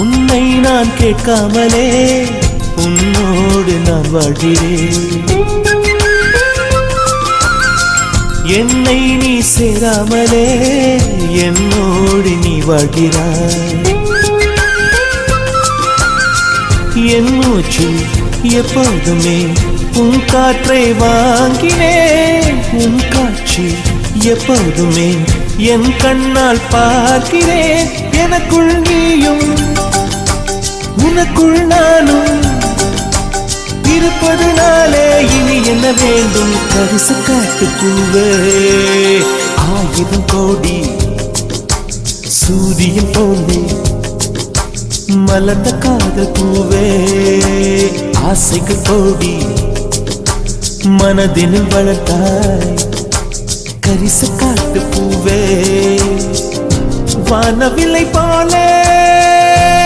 உன்னை நான் கேட்காமலே உன்னோடு நான் வாழ்கிறேன். என்னை நீ சேராமலே என்னோடு நீ வாழ்கிறாய். என் மூச்சு எப்போதுமே உன் காற்றை வாங்கினேன். உன் காட்சி எப்போதுமே என் கண்ணால் பார்க்கிறேன். எனக்குள் நீயும் உனக்குள் நானும் இருப்பதுனாலே இனி என்ன வேண்டும்? கரிச காட்டு பூவே, 1000 கோடி சூரியன் போலே மலர்ந்த காதல் பூவே, ஆசைகள் கோடி மனதினில் வளர்த்தாய். கரிச காட்டு பூவே, வானவில்லை போலே